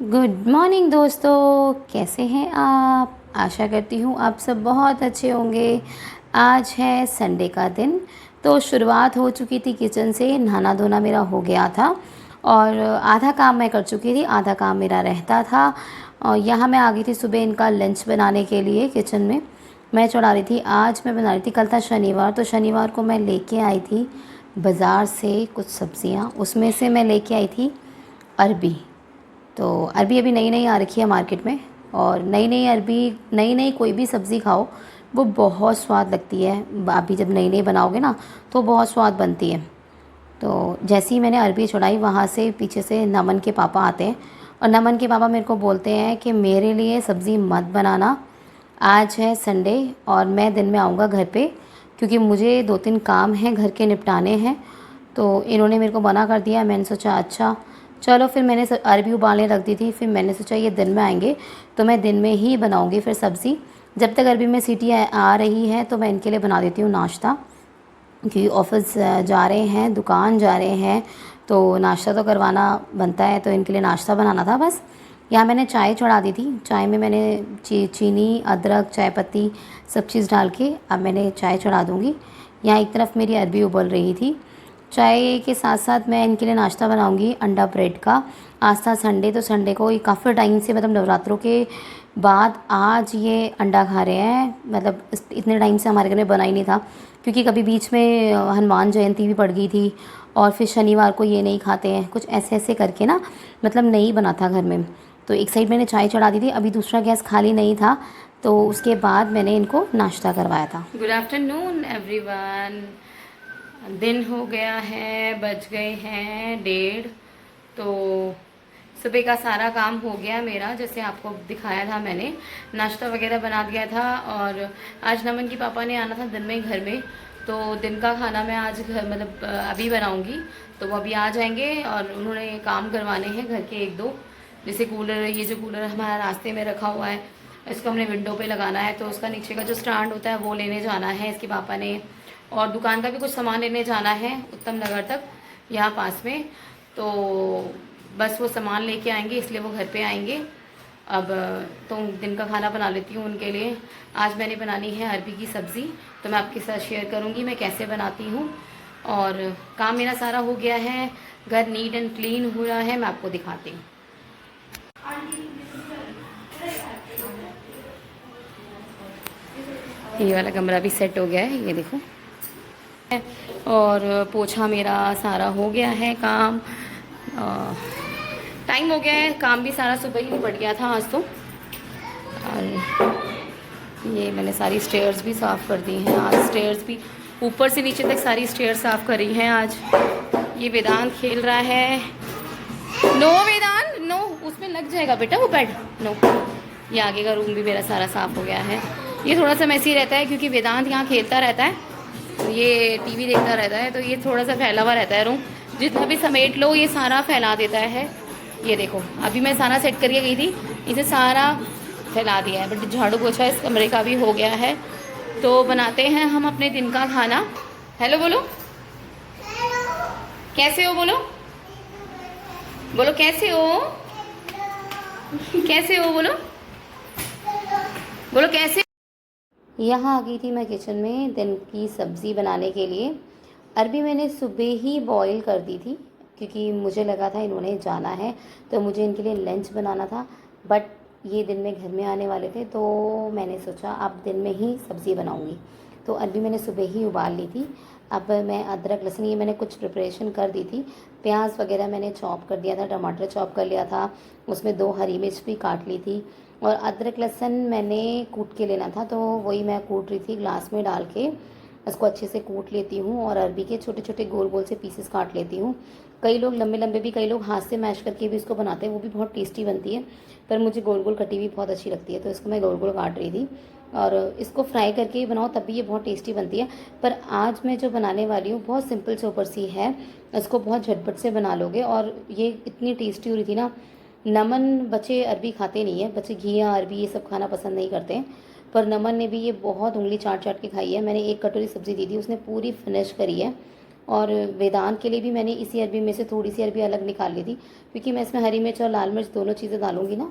Good morning दोस्तों, कैसे हैं आप। आशा करती हूँ आप सब बहुत अच्छे होंगे। आज है संडे का दिन, तो शुरुआत हो चुकी थी किचन से। नहाना धोना मेरा हो गया था और आधा काम मैं कर चुकी थी, आधा काम मेरा रहता था। और यहाँ मैं आ गई थी सुबह इनका लंच बनाने के लिए। किचन में मैं चढ़ा रही थी, आज मैं बना रही थी। कल था शनिवार, तो शनिवार को मैं लेके आई थी बाज़ार से कुछ सब्ज़ियाँ। उसमें से मैं लेके आई थी अरबी। तो अरबी अभी नई नई आ रखी है मार्केट में, और नई नई अरबी, नई नई कोई भी सब्ज़ी खाओ वो बहुत स्वाद लगती है। अभी जब नई नई बनाओगे ना तो बहुत स्वाद बनती है। तो जैसे ही मैंने अरबी छुड़ाई, वहाँ से पीछे से नमन के पापा आते हैं और नमन के पापा मेरे को बोलते हैं कि मेरे लिए सब्ज़ी मत बनाना, आज है संडे और मैं दिन में आऊँगा घर पे, क्योंकि मुझे 2-3 काम हैं घर के निपटाने हैं। तो इन्होंने मेरे को मना कर दिया। मैंने सोचा अच्छा चलो, फिर मैंने अरबी उबालने रख दी थी। फिर मैंने सोचा ये दिन में आएंगे तो मैं दिन में ही बनाऊँगी फिर सब्ज़ी। जब तक अरबी में सीटी आ रही है तो मैं इनके लिए बना देती हूँ नाश्ता, क्योंकि ऑफिस जा रहे हैं, दुकान जा रहे हैं, तो नाश्ता तो करवाना बनता है। तो इनके लिए नाश्ता बनाना था बस। यहाँ मैंने चाय चढ़ा दी थी। चाय में मैंने चीनी, अदरक, चाय पत्ती सब चीज़ डाल के अब मैंने चाय चढ़ा दूँगी। यहाँ एक तरफ मेरी अरबी उबल रही थी। चाय के साथ साथ मैं इनके लिए नाश्ता बनाऊँगी अंडा ब्रेड का। आज था संडे, तो संडे को ये काफ़ी टाइम से, मतलब नवरात्रों के बाद आज ये अंडा खा रहे हैं। मतलब इतने टाइम से हमारे घर में बना ही नहीं था, क्योंकि कभी बीच में हनुमान जयंती भी पड़ गई थी और फिर शनिवार को ये नहीं खाते हैं, कुछ ऐसे ऐसे करके ना, मतलब नहीं बना था घर में। तो एक साइड मैंने चाय चढ़ा दी थी, अभी दूसरा गैस खाली नहीं था, तो उसके बाद मैंने इनको नाश्ता करवाया था। Good afternoon everyone. दिन हो गया है, बज गए हैं 1:30। तो सुबह का सारा काम हो गया मेरा, जैसे आपको दिखाया था मैंने। नाश्ता वगैरह बना दिया था और आज नमन की पापा ने आना था दिन में घर में, तो दिन का खाना मैं आज घर, मतलब अभी बनाऊंगी। तो वो अभी आ जाएंगे और उन्होंने काम करवाने हैं घर के 1-2। जैसे कूलर, ये जो कूलर हमारा रास्ते में रखा हुआ है, इसको हमने विंडो पे लगाना है, तो उसका नीचे का जो स्टैंड होता है वो लेने जाना है इसके पापा ने। और दुकान का भी कुछ सामान लेने जाना है उत्तम नगर तक, यहाँ पास में। तो बस वो सामान लेके आएंगे, इसलिए वो घर पे आएंगे। अब तो दिन का खाना बना लेती हूँ उनके लिए। आज मैंने बनानी है अरबी की सब्ज़ी, तो मैं आपके साथ शेयर करूँगी मैं कैसे बनाती हूँ। और काम मेरा सारा हो गया है, घर नीट एंड क्लीन हो रहा है, मैं आपको दिखाती हूँ। ये वाला कमरा भी सेट हो गया है, ये देखो। और पोछा मेरा सारा हो गया है काम। टाइम हो गया है, काम भी सारा सुबह ही निपट गया था आज तो। और ये मैंने सारी स्टेयर्स भी साफ़ कर दी हैं आज। स्टेयर्स भी ऊपर से नीचे तक सारी स्टेयर्स साफ़ करी हैं आज। ये वेदांत खेल रहा है। नो वेदांत नो, उसमें लग जाएगा बेटा वो बेड। नो। ये आगे का रूम भी मेरा सारा साफ़ हो गया है। ये थोड़ा सा मैसी रहता है क्योंकि वेदांत यहाँ खेलता रहता है, तो ये टीवी देखता रहता है, तो ये थोड़ा सा फैला हुआ रहता है रूम। जितना भी समेट लो ये सारा फैला देता है। ये देखो, अभी मैं सारा सेट करके गई थी, इसे सारा फैला दिया है। बट झाड़ू पोछा इस कमरे का भी हो गया है। तो बनाते हैं हम अपने दिन का खाना। हेलो बोलो, कैसे हो बोलो, बोलो कैसे हो, कैसे हो बोलो, बोलो कैसे। यहाँ आ गई थी मैं किचन में दिन की सब्ज़ी बनाने के लिए। अरबी मैंने सुबह ही बॉईल कर दी थी, क्योंकि मुझे लगा था इन्होंने जाना है तो मुझे इनके लिए लंच बनाना था। बट ये दिन में घर में आने वाले थे, तो मैंने सोचा अब दिन में ही सब्ज़ी बनाऊंगी। तो अरबी मैंने सुबह ही उबाल ली थी। अब मैं अदरक लहसुन ये मैंने कुछ प्रिपरेशन कर दी थी। प्याज वगैरह मैंने चॉप कर दिया था, टमाटर चॉप कर लिया था, उसमें 2 हरी मिर्च भी काट ली थी। और अदरक लहसुन मैंने कूट के लेना था, तो वही मैं कूट रही थी, ग्लास में डाल के उसको अच्छे से कूट लेती हूँ। और अरबी के छोटे छोटे गोल गोल से पीसेस काट लेती हूँ। कई लोग लंबे लंबे भी, कई लोग हाथ से मैश करके भी इसको बनाते हैं, वो भी बहुत टेस्टी बनती है। पर मुझे गोल गोल कटी हुई बहुत अच्छी लगती है, तो इसको मैं गोल गोल काट रही थी। और इसको फ्राई करके ही बनाओ तब भी ये बहुत टेस्टी बनती है। पर आज मैं जो बनाने वाली हूँ बहुत सिंपल से ऊपर सी है, इसको बहुत झटपट से बना लोगे और ये इतनी टेस्टी हो रही थी ना। नमन, बच्चे अरबी खाते नहीं है, बच्चे घिया अरबी ये सब खाना पसंद नहीं करते हैं, पर नमन ने भी ये बहुत उंगली चाट चाट के खाई है। मैंने 1 कटोरी सब्ज़ी दी थी, उसने पूरी फिनिश करी है। और वेदांत के लिए भी मैंने इसी अरबी में से थोड़ी सी अरबी अलग निकाल ली थी, क्योंकि मैं इसमें हरी मिर्च और लाल मिर्च दोनों चीज़ें डालूंगी ना।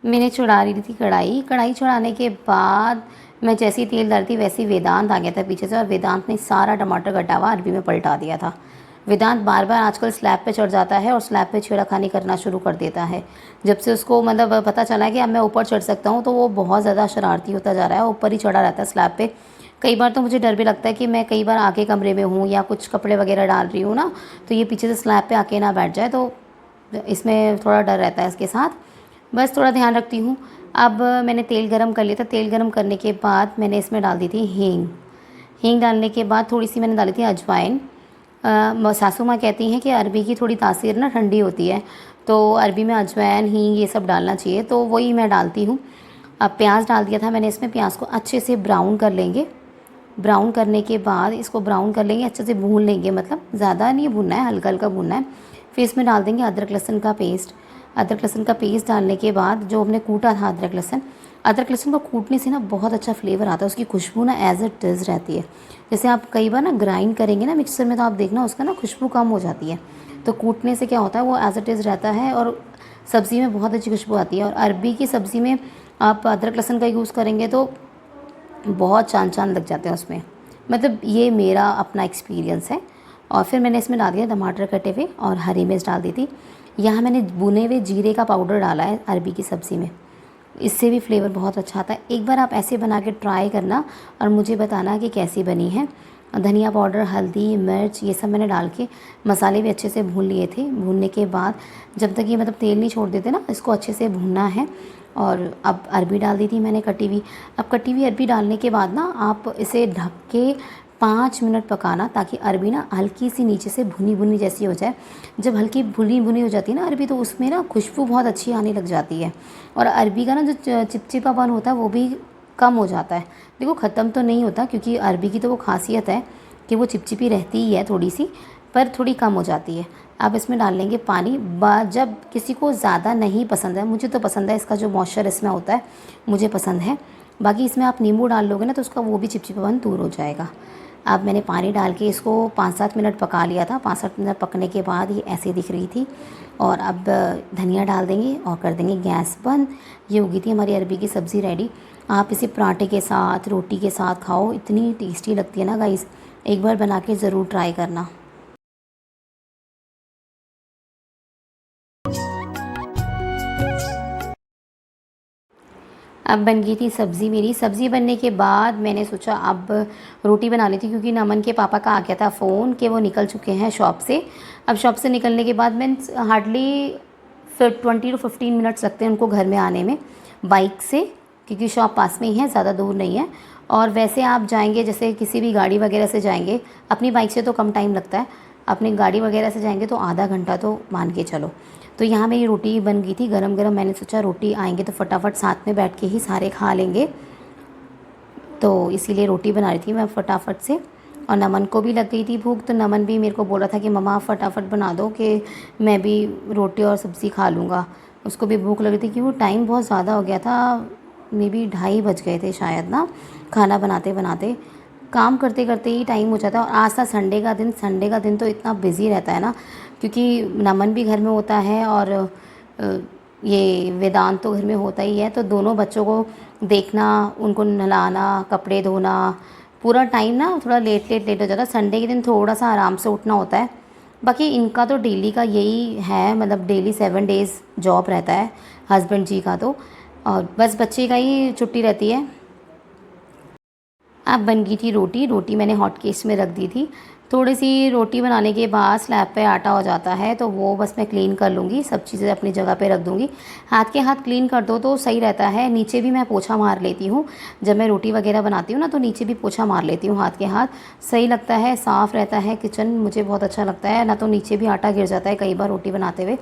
मैंने चढ़ा ली थी कढ़ाई। कढ़ाई चढ़ाने के बाद मैं जैसे ही तेल डालती वैसे ही वेदांत आ गया था पीछे से, और वेदांत ने सारा टमाटर कटा हुआ अरबी में पलटा दिया था। वेदांत बार बार आजकल स्लैब पे चढ़ जाता है और स्लैब पे छेड़खानी करना शुरू कर देता है। जब से उसको मतलब पता चला है कि अब मैं ऊपर चढ़ सकता हूँ, तो वो बहुत ज़्यादा शरारती होता जा रहा है, ऊपर ही चढ़ा रहता है स्लैब पे। कई बार तो मुझे डर भी लगता है कि मैं कई बार आगे कमरे में हूँ या कुछ कपड़े वगैरह डाल रही हूँ ना, तो ये पीछे से स्लैब पे आके ना बैठ जाए, तो इसमें थोड़ा डर रहता है इसके साथ। बस थोड़ा ध्यान रखती हूँ। अब मैंने तेल गरम कर लिया था। तेल गरम करने के बाद मैंने इसमें डाल दी थी हींग। हींग डालने के बाद थोड़ी सी मैंने डाली थी अजवाइन। सासू माँ कहती हैं कि अरबी की थोड़ी तासीर ना ठंडी होती है, तो अरबी में अजवाइन हींग ये सब डालना चाहिए, तो वही मैं डालती हूँ। अब प्याज डाल दिया था मैंने इसमें। प्याज को अच्छे से ब्राउन कर लेंगे। ब्राउन करने के बाद इसको ब्राउन कर लेंगे, अच्छे से भून लेंगे, मतलब ज़्यादा नहीं भूनना है, हल्का हल्का भूनना है। फिर इसमें डाल देंगे अदरक लहसुन का पेस्ट। अदरक लहसुन का पेस्ट डालने के बाद जो हमने कूटा था अदरक लहसुन को कूटने से ना बहुत अच्छा फ्लेवर आता है, उसकी खुशबू ना एज इट इज़ रहती है। जैसे आप कई बार ना ग्राइंड करेंगे ना मिक्सर में, तो आप देखना उसका ना खुशबू कम हो जाती है, तो कूटने से क्या होता है वो एज इट इज़ रहता है और सब्ज़ी में बहुत अच्छी खुशबू आती है। और अरबी की सब्ज़ी में आप अदरक लहसुन का यूज़ करेंगे तो बहुत चांद चांद लग जाते हैं उसमें, मतलब ये मेरा अपना एक्सपीरियंस है। और फिर मैंने इसमें डाल दिया टमाटर कटे हुए और हरी मिर्च डाल दी थी। यहाँ मैंने भुने हुए जीरे का पाउडर डाला है अरबी की सब्ज़ी में, इससे भी फ्लेवर बहुत अच्छा आता है। एक बार आप ऐसे बना के ट्राई करना और मुझे बताना कि कैसी बनी है। धनिया पाउडर, हल्दी, मिर्च ये सब मैंने डाल के मसाले भी अच्छे से भून लिए थे। भूनने के बाद जब तक ये मतलब तेल नहीं छोड़ देते ना, इसको अच्छे से भूनना है। और अब अरबी डाल दी थी मैंने कटी हुई। अब कटी हुई अरबी डालने के बाद ना आप इसे ढक के 5 मिनट पकाना, ताकि अरबी ना हल्की सी नीचे से भुनी भुनी जैसी हो जाए। जब हल्की भुनी भुनी हो जाती है ना अरबी, तो उसमें ना खुशबू बहुत अच्छी आने लग जाती है, और अरबी का ना जो चिपचिपापन होता है वो भी कम हो जाता है। देखो ख़त्म तो नहीं होता, क्योंकि अरबी की तो वो खासियत है कि वो चिपचिपी रहती ही है थोड़ी सी, पर थोड़ी कम हो जाती है। अब इसमें डाल लेंगे पानी। जब किसी को ज़्यादा नहीं पसंद है, मुझे तो पसंद है, इसका जो मॉइस्चर इसमें होता है मुझे पसंद है। बाकी इसमें आप नींबू डाल लोगे ना, तो उसका वो भी चिपचिपापन दूर हो जाएगा। अब मैंने पानी डाल के इसको 5-7 मिनट पका लिया था। 5-7 मिनट पकने के बाद ये ऐसे दिख रही थी। और अब धनिया डाल देंगे और कर देंगे गैस बंद। ये हो गई थी हमारी अरबी की सब्ज़ी रेडी। आप इसे पराठे के साथ, रोटी के साथ खाओ, इतनी टेस्टी लगती है ना गाइस, एक बार बना के ज़रूर ट्राई करना। अब बन गई थी सब्ज़ी मेरी। सब्ज़ी बनने के बाद मैंने सोचा अब रोटी बना लेती, क्योंकि नमन के पापा का आ गया था फ़ोन कि वो निकल चुके हैं शॉप से। अब शॉप से निकलने के बाद मैं हार्डली फिर 20 to 15 मिनट्स लगते हैं उनको घर में आने में बाइक से, क्योंकि शॉप पास में ही है, ज़्यादा दूर नहीं है। और वैसे आप जाएंगे जैसे किसी भी गाड़ी वगैरह से जाएंगे, अपनी बाइक से तो कम टाइम लगता है, अपनी गाड़ी वगैरह से जाएंगे तो आधा घंटा तो मान के चलो। तो यहाँ मेरी रोटी बन गई थी गरम गरम। मैंने सोचा रोटी आएंगे तो फटाफट साथ में बैठ के ही सारे खा लेंगे, तो इसीलिए रोटी बना रही थी मैं फटाफट से। और नमन को भी लग गई थी भूख, तो नमन भी मेरे को बोला था कि मम्मा फटाफट बना दो कि मैं भी रोटी और सब्ज़ी खा लूँगा। उसको भी भूख लग रही थी कि वो टाइम बहुत ज़्यादा हो गया था, मे बी 2:30 बज गए थे शायद ना, खाना बनाते बनाते। काम करते करते ही टाइम हो जाता है। और आज था संडे का दिन। संडे का दिन तो इतना बिज़ी रहता है ना, क्योंकि नमन भी घर में होता है और ये वेदांत तो घर में होता ही है, तो दोनों बच्चों को देखना, उनको नहलाना, कपड़े धोना, पूरा टाइम ना थोड़ा लेट हो जाता है। संडे के दिन थोड़ा सा आराम से उठना होता है। बाकी इनका तो डेली का यही है, मतलब डेली 7 डेज़ जॉब रहता है हस्बैंड जी का, तो और बस बच्चे का ही छुट्टी रहती है। अब बन गई थी रोटी। रोटी मैंने हॉट केस में रख दी थी। थोड़ी सी रोटी बनाने के बाद स्लैब पे आटा हो जाता है, तो वो बस मैं क्लीन कर लूँगी, सब चीज़ें अपनी जगह पे रख दूँगी। हाथ के हाथ क्लीन कर दो तो सही रहता है। नीचे भी मैं पोछा मार लेती हूँ, जब मैं रोटी वगैरह बनाती हूँ ना, तो नीचे भी पोछा मार लेती हूँ हाथ के हाथ। सही लगता है, साफ़ रहता है किचन, मुझे बहुत अच्छा लगता है। ना तो नीचे भी आटा गिर जाता है कई बार रोटी बनाते हुए,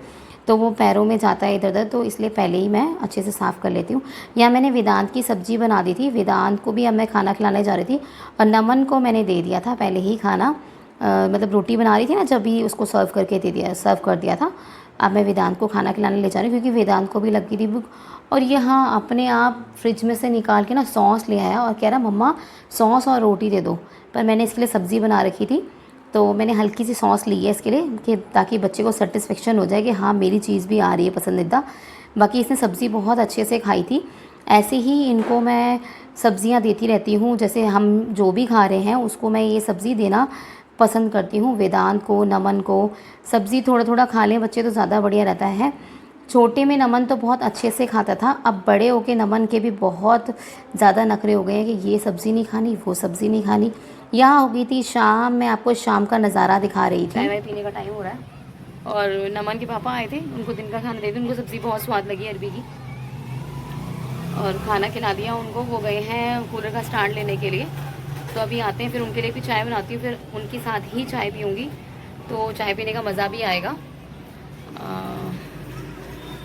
तो वो पैरों में जाता है इधर उधर, तो इसलिए पहले ही मैं अच्छे से साफ़ कर लेती हूँ। यहाँ मैंने वेदांत की सब्ज़ी बना दी थी। वेदांत को भी अब मैं खाना खिलाने जा रही थी, और नमन को मैंने दे दिया था पहले ही खाना। मतलब रोटी बना रही थी ना, जब भी उसको सर्व कर दिया था। अब मैं वेदांत को खाना खिलाने ले जा रही हूँ क्योंकि वेदांत को भी लग गई थी भूख। और ये हाँ अपने आप फ्रिज में से निकाल के ना सॉस ले आया और कह रहा मम्मा सॉस और रोटी दे दो। पर मैंने इसके लिए सब्ज़ी बना रखी थी तो मैंने हल्की सी सॉस ली है इसके लिए कि ताकि बच्चे को सेटिस्फेक्शन हो जाए कि हाँ मेरी चीज़ भी आ रही है पसंदीदा। बाकी इसने सब्ज़ी बहुत अच्छे से खाई थी। ऐसे ही इनको मैं सब्ज़ियाँ देती रहती हूँ, जैसे हम जो भी खा रहे हैं उसको मैं ये सब्ज़ी देना पसंद करती हूँ। वेदांत को, नमन को सब्ज़ी थोड़ा थोड़ा खा लें बच्चे तो ज़्यादा बढ़िया रहता है। छोटे में नमन तो बहुत अच्छे से खाता था, अब बड़े होके नमन के भी बहुत ज़्यादा नखरे हो गए हैं कि ये सब्ज़ी नहीं खानी, वो सब्ज़ी नहीं खानी। यहाँ हो गई थी शाम, मैं आपको शाम का नज़ारा दिखा रही थी। चाय वाय पीने का टाइम हो रहा है और नमन के पापा आए थे, उनको दिन का खाना दे दी। उनको सब्ज़ी बहुत स्वाद लगी अरबी की और खाना खिला दिया उनको। वो गए हैं कूलर का स्टैंड लेने के लिए, तो अभी आते हैं फिर उनके लिए भी चाय बनाती हूँ, फिर उनके साथ ही चाय पीऊँगी तो चाय पीने का मज़ा भी आएगा।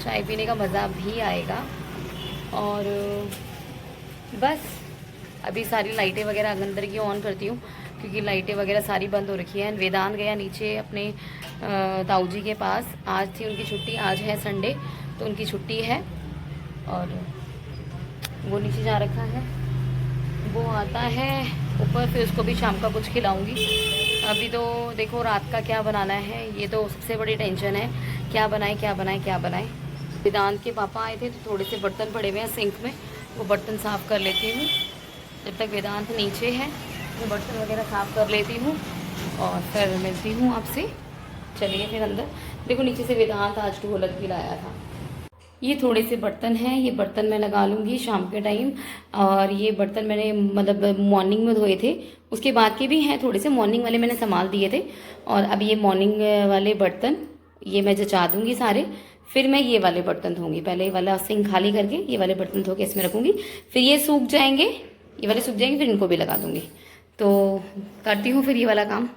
चाय पीने का मज़ा भी आएगा। और बस अभी सारी लाइटें वगैरह अंदर की ऑन करती हूँ क्योंकि लाइटें वगैरह सारी बंद हो रखी हैं। वेदांत गया नीचे अपने ताऊ जी के पास, आज थी उनकी छुट्टी, आज है संडे तो उनकी छुट्टी है और वो नीचे जा रखा है। वो आता है ऊपर, फिर उसको भी शाम का कुछ खिलाऊंगी। अभी तो देखो रात का क्या बनाना है, ये तो सबसे बड़ी टेंशन है, क्या बनाए क्या बनाए क्या बनाए। वेदांत के पापा आए थे तो थोड़े से बर्तन पड़े हुए हैं सिंक में, वो बर्तन साफ़ कर लेती हूँ। जब तक वेदांत नीचे है मैं बर्तन वगैरह साफ़ कर लेती हूँ और फिर मिलती हूँ आपसे। चलिए फिर अंदर। देखो नीचे से वेदांत आज ढोलक भी लाया था। ये थोड़े से बर्तन हैं, ये बर्तन मैं लगा लूँगी शाम के टाइम। और ये बर्तन मैंने मतलब मॉर्निंग में धोए थे, उसके बाद के भी हैं थोड़े से, मॉर्निंग वाले मैंने संभाल दिए थे। और अब ये मॉर्निंग वाले बर्तन ये मैं जचा दूँगी सारे, फिर मैं ये वाले बर्तन धोऊँगी। पहले ये वाला सिंक खाली करके ये वाले बर्तन धो के इसमें रखूँगी, फिर ये सूख जाएंगे, ये वाले सूख जाएंगे, फिर इनको भी लगा दूँगी। तो करती हूँ फिर ये वाला काम।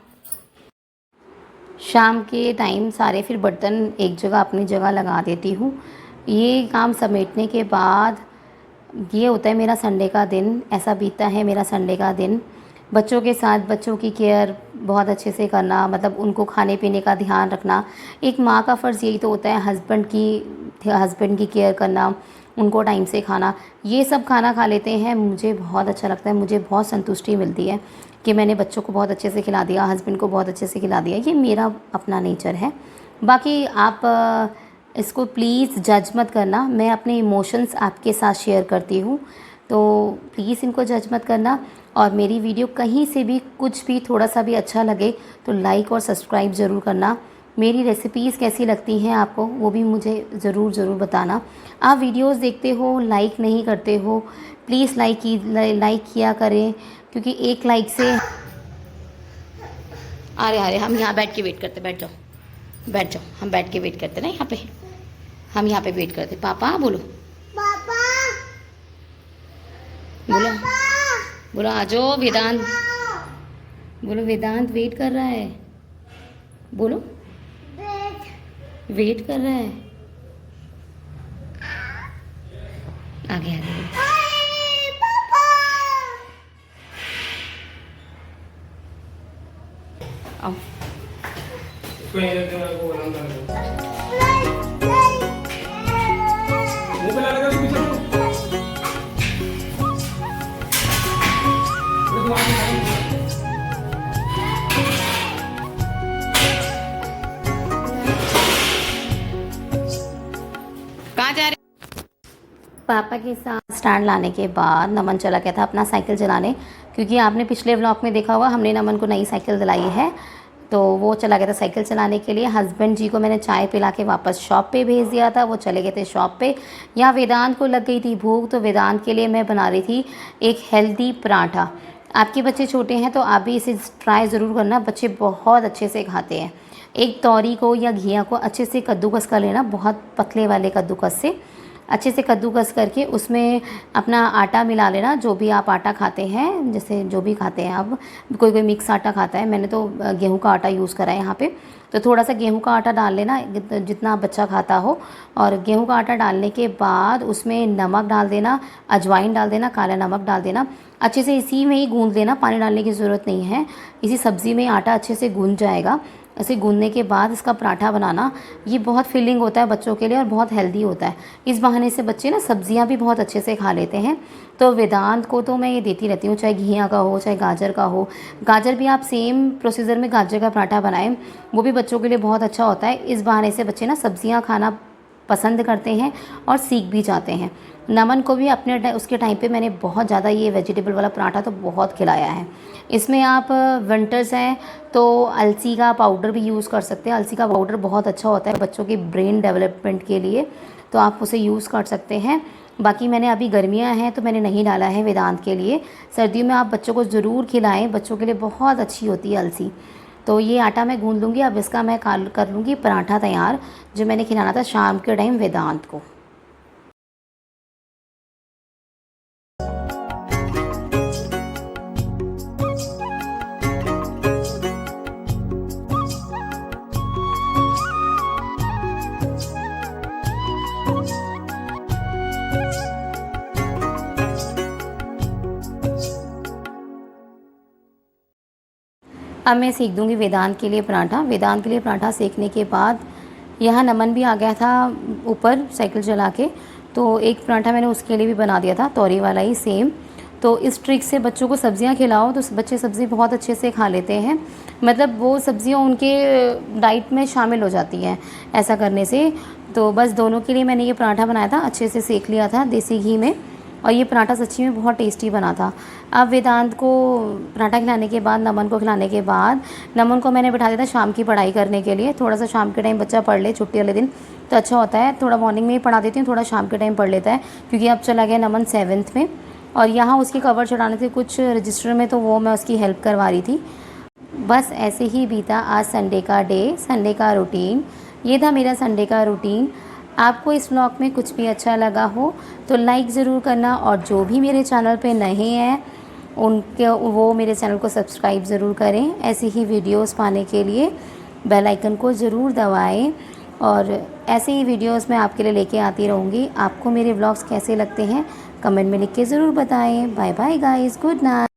शाम के टाइम सारे फिर बर्तन एक जगह अपनी जगह लगा देती हूँ। ये काम समेटने के बाद ये होता है मेरा संडे का दिन, ऐसा बीतता है मेरा संडे का दिन। बच्चों के साथ बच्चों की केयर बहुत अच्छे से करना, मतलब उनको खाने पीने का ध्यान रखना। एक माँ का फ़र्ज़ यही तो होता है, हस्बैंड की केयर करना, उनको टाइम से खाना। ये सब खाना खा लेते हैं, मुझे बहुत अच्छा लगता है, मुझे बहुत संतुष्टि मिलती है कि मैंने बच्चों को बहुत अच्छे से खिला दिया, हस्बैंड को बहुत अच्छे से खिला दिया। ये मेरा अपना नेचर है। बाकी आप इसको प्लीज़ जज मत करना, मैं अपने इमोशंस आपके साथ शेयर करती हूँ तो प्लीज़ इनको जज मत करना। और मेरी वीडियो कहीं से भी कुछ भी थोड़ा सा भी अच्छा लगे तो लाइक और सब्सक्राइब ज़रूर करना। मेरी रेसिपीज़ कैसी लगती हैं आपको वो भी मुझे ज़रूर बताना। आप वीडियोस देखते हो, लाइक नहीं करते हो, प्लीज़ लाइक किया करें क्योंकि एक लाइक से अरे हम यहाँ बैठ के वेट करते, बैठ जाओ, हम बैठ के वेट करते ना यहाँ पे, हम यहाँ पे वेट करते। पापा बोलो, पापा बोलो बोलो आ जाओ वेदांत, बोलो वेदांत वेट कर रहा है, बोलो वेट कर रहा है। आगे आओ। कहाँ जा रहे? पापा के साथ स्टैंड लाने के बाद नमन चला गया था अपना साइकिल चलाने, क्योंकि आपने पिछले व्लॉग में देखा होगा हमने नमन को नई साइकिल दिलाई है, तो वो चला गया था साइकिल चलाने के लिए। हस्बैंड जी को मैंने चाय पिला के वापस शॉप पे भेज दिया था, वो चले गए थे शॉप पे। यहाँ वेदांत को लग गई थी भूख, तो वेदांत के लिए मैं बना रही थी एक हेल्दी पराठा। आपके बच्चे छोटे हैं तो आप भी इसे ट्राई ज़रूर करना, बच्चे बहुत अच्छे से खाते हैं। एक तौरी को या घिया को अच्छे से कद्दूकस कर लेना, बहुत पतले वाले कद्दूकस से अच्छे से कद्दूकस करके उसमें अपना आटा मिला लेना, जो भी आप आटा खाते हैं, जैसे जो भी खाते हैं आप, कोई मिक्स आटा खाता है, मैंने तो गेहूं का आटा यूज़ करा है यहाँ पे, तो थोड़ा सा गेहूं का आटा डाल लेना जितना बच्चा खाता हो। और गेहूं का आटा डालने के बाद उसमें नमक डाल देना, अजवाइन डाल देना, काला नमक डाल देना, अच्छे से इसी में ही गूँध लेना, पानी डालने की ज़रूरत नहीं है, इसी सब्ज़ी में आटा अच्छे से गूँध जाएगा। ऐसे गूँदने के बाद इसका पराठा बनाना, ये बहुत फिलिंग होता है बच्चों के लिए और बहुत हेल्दी होता है। इस बहाने से बच्चे ना सब्जियां भी बहुत अच्छे से खा लेते हैं। तो वेदांत को तो मैं ये देती रहती हूँ, चाहे घिया का हो चाहे गाजर का हो। गाजर भी आप सेम प्रोसीजर में गाजर का पराठा बनाएं, वो भी बच्चों के लिए बहुत अच्छा होता है। इस बहाने से बच्चे ना सब्जियाँ खाना पसंद करते हैं और सीख भी जाते हैं। नमन को भी अपने उसके टाइम पे मैंने बहुत ज़्यादा ये वेजिटेबल वाला पराठा तो बहुत खिलाया है। इसमें आप विंटर्स हैं तो अलसी का पाउडर भी यूज़ कर सकते हैं। अलसी का पाउडर बहुत अच्छा होता है बच्चों के ब्रेन डेवलपमेंट के लिए, तो आप उसे यूज़ कर सकते हैं। बाकी मैंने अभी गर्मियाँ हैं तो मैंने नहीं डाला है वेदांत के लिए। सर्दियों में आप बच्चों को ज़रूर खिलाएं, बच्चों के लिए बहुत अच्छी होती है अलसी। तो ये आटा मैं गूँध लूँगी, अब इसका मैं कर लूँगी पराठा तैयार, जो मैंने खिलाना था शाम के टाइम वेदांत को। अब मैं सेक दूँगी वेदांत के लिए पराठा। वेदांत के लिए पराठा सेकने के बाद यहाँ नमन भी आ गया था ऊपर साइकिल चला के, तो एक पराठा मैंने उसके लिए भी बना दिया था, तौरी वाला ही सेम। तो इस ट्रिक से बच्चों को सब्जियां खिलाओ तो बच्चे सब्ज़ी बहुत अच्छे से खा लेते हैं, मतलब वो सब्जियां उनके डाइट में शामिल हो जाती हैं ऐसा करने से। तो बस दोनों के लिए मैंने ये पराठा बनाया था, अच्छे से सेक लिया था देसी घी में, और ये पराठा सच्ची में बहुत टेस्टी बना था। अब वेदांत को पराठा खिलाने के बाद, नमन को खिलाने के बाद, नमन को मैंने बिठा दिया था शाम की पढ़ाई करने के लिए। थोड़ा सा शाम के टाइम बच्चा पढ़ ले छुट्टी वाले दिन तो अच्छा होता है। थोड़ा मॉर्निंग में ही पढ़ा देती हूँ, थोड़ा शाम के टाइम पढ़ लेता है, क्योंकि अब चला गया नमन 7th में। और यहाँ उसके कवर चढ़ाने थे कुछ रजिस्टर में, तो वो मैं उसकी हेल्प करवा रही थी। बस ऐसे ही बीता आज संडे का डे, संडे का रूटीन। ये था मेरा संडे का रूटीन। आपको इस व्लॉग में कुछ भी अच्छा लगा हो तो लाइक ज़रूर करना, और जो भी मेरे चैनल पे नए हैं उनके वो मेरे चैनल को सब्सक्राइब ज़रूर करें। ऐसी ही वीडियोस पाने के लिए बेल आइकन को ज़रूर दबाएं, और ऐसे ही वीडियोस मैं आपके लिए लेके आती रहूँगी। आपको मेरे व्लॉग्स कैसे लगते हैं कमेंट में लिख के ज़रूर बताएं। Bye bye guys, good night.